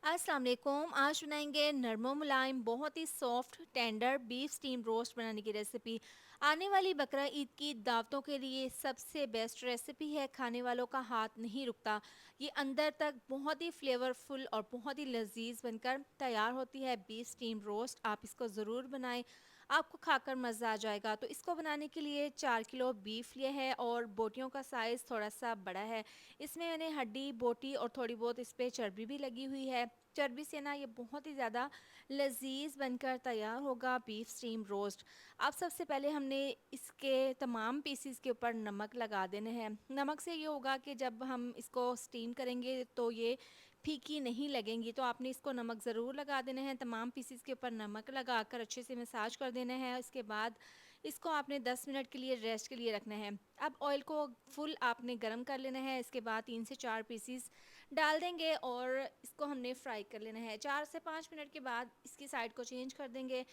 अस्सलाम वालेकुम। आज बनाएंगे नरमो मुलायम बहुत ही soft tender beef steam roast बनाने की रेसिपी। आने वाली बकरा ईद की दावतों के लिए सबसे बेस्ट रेसिपी है। खाने वालों का हाथ नहीं रुकता। ये अंदर तक बहुत ही फ्लेवरफुल और बहुत ही लजीज बनकर तैयार होती है बीफ स्टीम रोस्ट। आप इसको ज़रूर बनाएं, आपको खाकर मज़ा आ जाएगा। तो इसको बनाने के लिए 4 किलो बीफ लिए है और बोटियों का साइज़ थोड़ा सा बड़ा है। इसमें मैंने हड्डी, बोटी और थोड़ी बहुत इस पर चर्बी भी लगी हुई है। चर्बी से ना ये बहुत ही ज़्यादा लजीज बनकर तैयार होगा बीफ स्टीम रोस्ट। अब सबसे पहले हमने इसके तमाम पीसीस के ऊपर नमक लगा देने हैं। नमक से ये होगा कि जब हम इसको स्टीम करेंगे तो ये फीकी नहीं लगेंगी। तो आपने इसको नमक ज़रूर लगा देना है। तमाम पीसीस के ऊपर नमक लगाकर अच्छे से मसाज कर देना है। इसके बाद इसको आपने 10 मिनट के लिए रेस्ट के लिए रखना है। अब ऑयल को फुल आपने गर्म कर लेना है। इसके बाद 3 से 4 पीसीस डाल देंगे और इसको हमने फ्राई कर लेना है। 4 से 5 मिनट के बाद इसकी साइड को चेंज कर देंगे।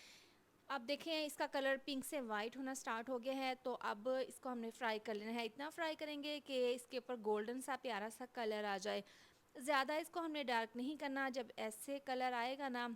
अब देखें इसका कलर पिंक से वाइट होना स्टार्ट हो गया है। तो अब इसको हमने फ्राई कर लेना है। इतना फ्राई करेंगे कि इसके ऊपर गोल्डन सा प्यारा सा कलर आ जाए। ज़्यादा इसको हमने डार्क नहीं करना। जब ऐसे कलर आएगा ना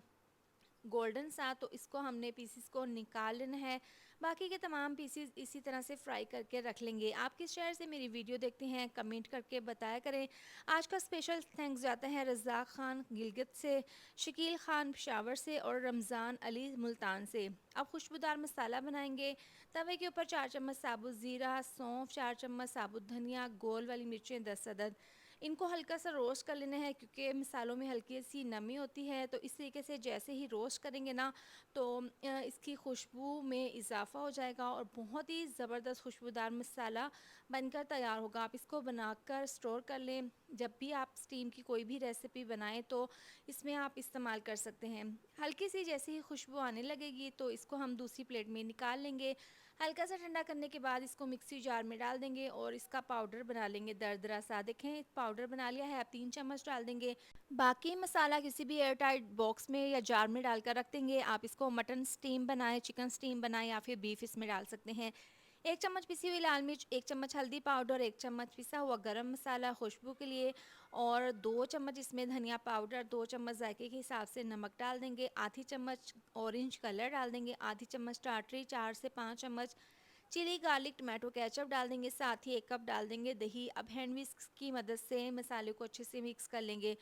गोल्डन सा, तो इसको हमने पीसीस को निकाल लेना है। बाकी के तमाम पीसीस इसी तरह से फ्राई करके रख लेंगे। आप किस शहर से मेरी वीडियो देखते हैं कमेंट करके बताया करें। आज का स्पेशल थैंक्स जाता है रज़ाक खान गिलगित से, शकील खान पेशावर से और रमज़ान अली मुल्तान से। अब खुशबूदार मसाला बनाएंगे। तवे के ऊपर 4 चम्मच साबुत ज़ीरा, सौंफ, 4 चम्मच साबुत धनिया, गोल वाली मिर्चें 10 अदद। इनको हल्का सा रोस्ट कर लेना है क्योंकि मसालों में हल्की सी नमी होती है। तो इस तरीके से जैसे ही रोस्ट करेंगे ना तो इसकी खुशबू में इजाफ़ा हो जाएगा और बहुत ही ज़बरदस्त खुशबूदार मसाला बनकर तैयार होगा। आप इसको बनाकर स्टोर कर लें। जब भी आप स्टीम की कोई भी रेसिपी बनाएं तो इसमें आप इस्तेमाल कर सकते हैं। हल्की सी जैसे ही खुशबू आने लगेगी तो इसको हम दूसरी प्लेट में निकाल लेंगे। हल्का सा ठंडा करने के बाद इसको मिक्सी जार में डाल देंगे और इसका पाउडर बना लेंगे दरदरा सा। देखें पाउडर बना लिया है। आप 3 चम्मच डाल देंगे। बाकी मसाला किसी भी एयर टाइट बॉक्स में या जार में डालकर रख देंगे। आप इसको मटन स्टीम बनाएं, चिकन स्टीम बनाएं या फिर बीफ इसमें डाल सकते हैं। 1 चम्मच पिसी हुई लाल मिर्च, 1 चम्मच हल्दी पाउडर, 1 चम्मच पिसा हुआ गरम मसाला खुशबू के लिए और 2 चम्मच इसमें धनिया पाउडर, 2 चम्मच जायके के हिसाब से नमक डाल देंगे, आधी चम्मच ऑरेंज कलर डाल देंगे, आधी चम्मच टाटरी, 4 से 5 चम्मच चिली गार्लिक टमाटो केचप डाल देंगे, साथ ही 1 कप डाल देंगे दही। अब हैंड विस्क की मदद से मसाले को अच्छे से मिक्स कर लेंगे।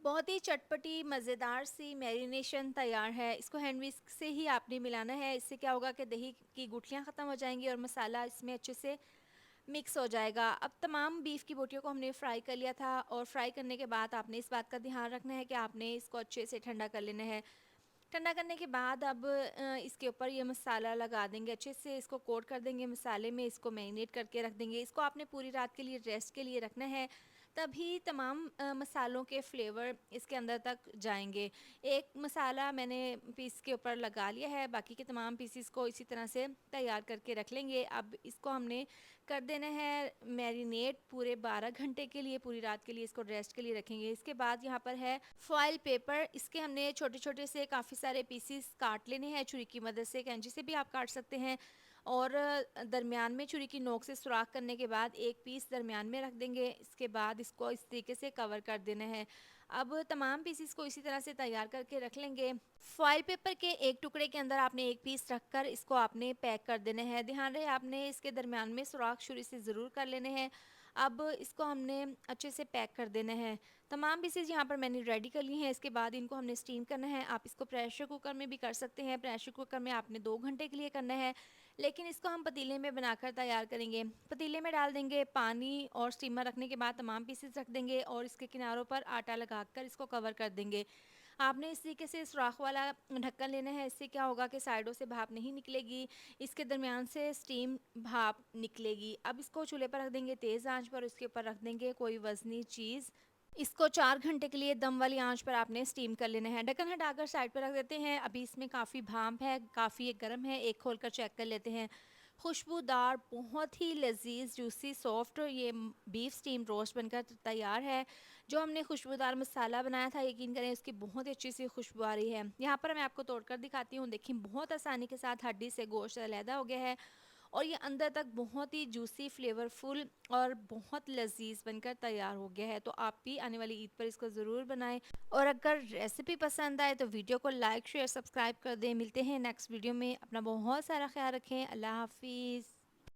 बहुत ही चटपटी मज़ेदार सी मैरिनेशन तैयार है। इसको हैंड विस्क से ही आपने मिलाना है। इससे क्या होगा कि दही की गुठलियाँ ख़त्म हो जाएंगी और मसाला इसमें अच्छे से मिक्स हो जाएगा। अब तमाम बीफ की बोटियों को हमने फ्राई कर लिया था और फ्राई करने के बाद आपने इस बात का ध्यान रखना है कि आपने इसको अच्छे से ठंडा कर लेना है। ठंडा करने के बाद अब इसके ऊपर ये मसाला लगा देंगे, अच्छे से इसको कोट कर देंगे मसाले में, इसको मैरिनेट करके रख देंगे। इसको आपने पूरी रात के लिए रेस्ट के लिए रखना है, तभी तमाम मसालों के फ्लेवर इसके अंदर तक जाएंगे। एक मसाला मैंने पीस के ऊपर लगा लिया है, बाकी के तमाम पीसीस को इसी तरह से तैयार करके रख लेंगे। अब इसको हमने कर देना है मैरिनेट पूरे 12 घंटे के लिए, पूरी रात के लिए इसको रेस्ट के लिए रखेंगे। इसके बाद यहाँ पर है फॉइल पेपर। इसके हमने छोटे छोटे से काफ़ी सारे पीसीस काट लेने हैं छुरी की मदद से, कैंची से भी आप काट सकते हैं। और दरमियान में छुरी की नोक से सुराख करने के बाद एक पीस दरमियान में रख देंगे। इसके बाद इसको इस तरीके से कवर कर देना है। अब तमाम पीसीस को इसी तरह से तैयार करके रख लेंगे। फॉइल पेपर के एक टुकड़े के अंदर आपने एक पीस रखकर इसको आपने पैक कर देना है। ध्यान रहे आपने इसके दरमियान में सुराख छुरी से ज़रूर कर लेने हैं। अब इसको हमने अच्छे से पैक कर देना है। तमाम पीसेस यहाँ पर मैंने रेडी कर ली हैं। इसके बाद इनको हमने स्टीम करना है। आप इसको प्रेशर कुकर में भी कर सकते हैं। प्रेशर कुकर में आपने 2 घंटे के लिए करना है, लेकिन इसको हम पतीले में बनाकर तैयार करेंगे। पतीले में डाल देंगे पानी और स्टीमर रखने के बाद तमाम पीसेस रख देंगे और इसके किनारों पर आटा लगाकर इसको कवर कर देंगे। आपने इस तरीके से सुराख वाला ढक्कन लेना है। इससे क्या होगा कि साइडों से भाप नहीं निकलेगी, इसके दरमियान से स्टीम भाप निकलेगी। अब इसको चूल्हे पर रख देंगे तेज़ आंच पर, उसके ऊपर रख देंगे कोई वज़नी चीज़। इसको 4 घंटे के लिए दम वाली आंच पर आपने स्टीम कर लेना है। ढक्कन हटाकर साइड पर रख देते हैं। अभी इसमें काफ़ी भाप है, काफ़ी गर्म है। एक खोलकर चेक कर लेते हैं। खुशबूदार बहुत ही लजीज जूसी सॉफ्ट ये बीफ स्टीम रोस्ट बनकर तैयार है। जो हमने खुशबूदार मसाला बनाया था, यकीन करें उसकी बहुत ही अच्छी सी खुशबू आ रही है। यहाँ पर मैं आपको तोड़कर दिखाती हूँ। देखिए बहुत आसानी के साथ हड्डी से गोश्त अलहदा हो गया है और ये अंदर तक बहुत ही जूसी, फ्लेवरफुल और बहुत लजीज बनकर तैयार हो गया है। तो आप भी आने वाली ईद पर इसको ज़रूर बनाएं। और अगर रेसिपी पसंद आए तो वीडियो को लाइक शेयर सब्सक्राइब कर दें। मिलते हैं नेक्स्ट वीडियो में। अपना बहुत सारा ख्याल रखें। अल्लाह हाफिज़।